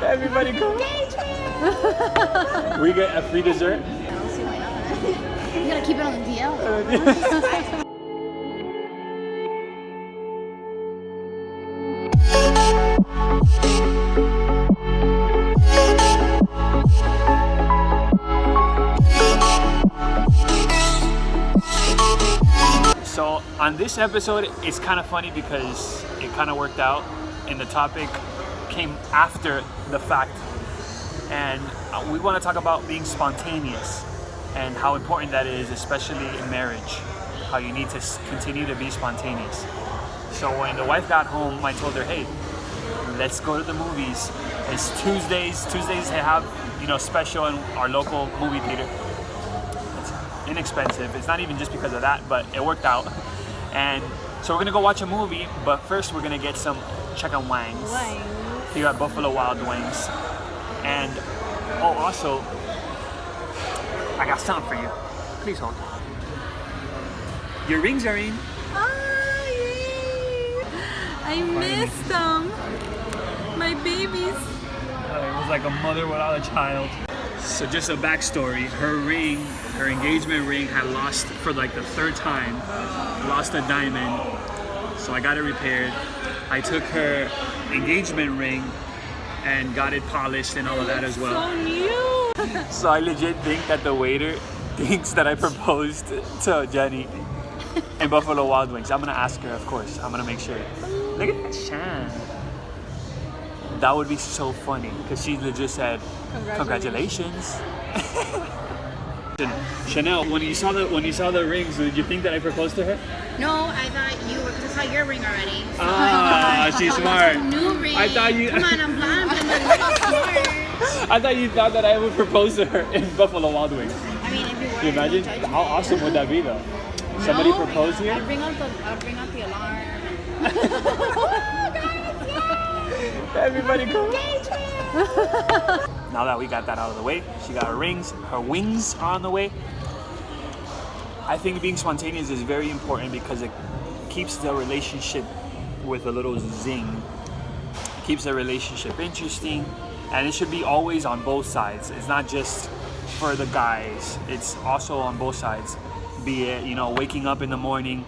Everybody come. We get a free dessert. I don't see why not. You gotta keep it on the DL. So on this episode, it's kind of funny because it kind of worked out, and the topic came after the fact. And we want to talk about being spontaneous and how important that is, especially in marriage, how you need to continue to be spontaneous. So when the wife got home, I told her, hey, let's go to the movies. It's Tuesdays. Tuesdays they have, special in our local movie theater. It's inexpensive. It's not even just because of that, but it worked out. And so we're gonna go watch a movie, but first we're gonna get some chicken wangs here at Buffalo Wild Wings. And also, I got something for you. Please hold. Your rings are in. Oh, yay! I missed them. My babies. It was like a mother without a child. So just a backstory, her engagement ring had lost for like the third time, lost a diamond. So I got it repaired. I took her engagement ring and got it polished and all of that as well. So new. So I legit think that the waiter thinks that I proposed to Jenny in Buffalo Wild Wings. I'm gonna ask her, of course. I'm gonna make sure. Look at that shine. That would be so funny because she legit said, "Congratulations." Chanel, when you saw the rings, did you think that I proposed to her? No, I thought you were, because I saw your ring already. So She's smart. New ring. I thought you. Come on, I'm blind, but I'm a little smart. I thought you thought that I would propose to her in Buffalo Wild Wings. I mean, if you were, Can you imagine? How awesome would that be, though? Somebody propose here? I'll bring out the alarm. Everybody come. Now that we got that out of the way, she got her rings, her wings are on the way. I think being spontaneous is very important because it keeps the relationship with a little zing. It keeps the relationship interesting, and it should be always on both sides. It's not just for the guys, it's also on both sides. Be it, waking up in the morning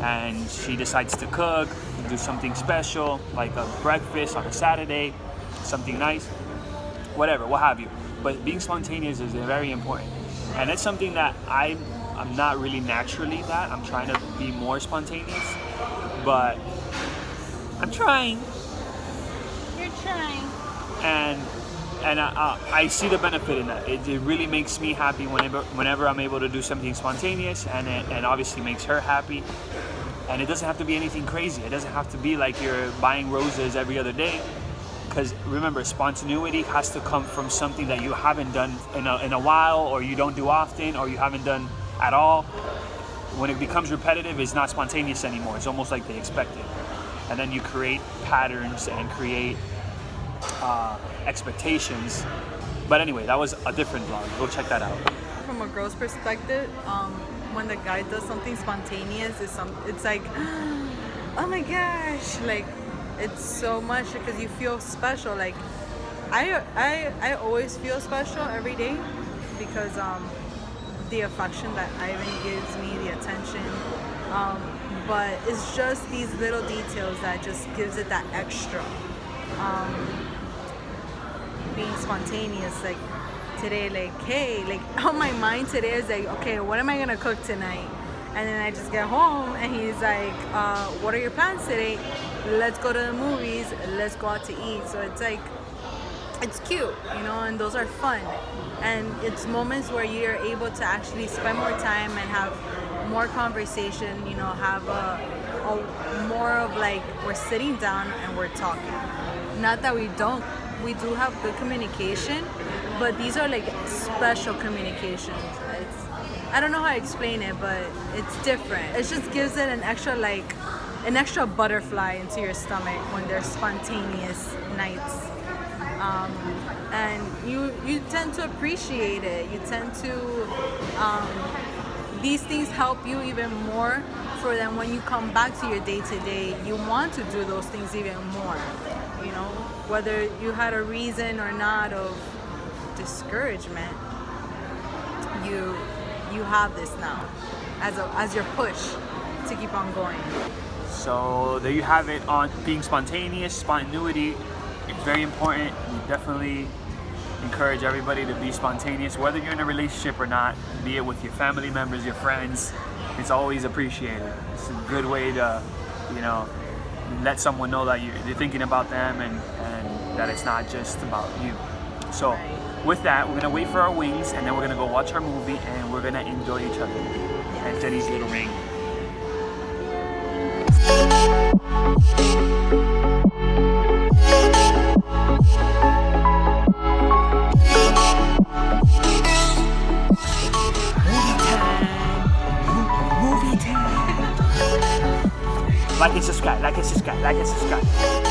and she decides to cook, do something special, like a breakfast on a Saturday, something nice, whatever, what have you. But being spontaneous is very important. And it's something that I'm not really naturally that. I'm trying to be more spontaneous, but I'm trying. You're trying. And I see the benefit in that. It really makes me happy whenever I'm able to do something spontaneous, and obviously makes her happy. And it doesn't have to be anything crazy. It doesn't have to be like you're buying roses every other day. Because remember, spontaneity has to come from something that you haven't done in a while, or you don't do often, or you haven't done at all. When it becomes repetitive, it's not spontaneous anymore. It's almost like they expect it. And then you create patterns and create expectations. But anyway, that was a different vlog. Go check that out. From a girl's perspective, when the guy does something spontaneous, it's like, oh my gosh, like it's so much because you feel special. Like I always feel special every day because the affection that Ivan gives me, the attention, but it's just these little details that just gives it that extra. Being spontaneous, like today, like, hey, like on my mind today is like, okay, what am I gonna cook tonight? And then I just get home and he's like, what are your plans today? Let's go to the movies, let's go out to eat. So it's like, it's cute, and those are fun. And it's moments where you're able to actually spend more time and have more conversation, have a more of like, we're sitting down and we're talking. Not that we do have good communication, but these are like special communications. I don't know how to explain it, but it's different. It just gives it an extra butterfly into your stomach when there's spontaneous nights. And you tend to appreciate it. You tend to, these things help you even more for them when you come back to your day-to-day. You want to do those things even more. whether you had a reason or not of discouragement, you have this now as your push to keep on going. So there you have it on being spontaneous, spontaneity. It's very important. We definitely encourage everybody to be spontaneous, whether you're in a relationship or not, be it with your family members, your friends. It's always appreciated. It's a good way to, let someone know that you're thinking about them and that it's not just about you. So with that, we're gonna wait for our wings and then we're gonna go watch our movie and we're gonna enjoy each other and Jenny's little ring. Like and subscribe, like and subscribe, like and subscribe.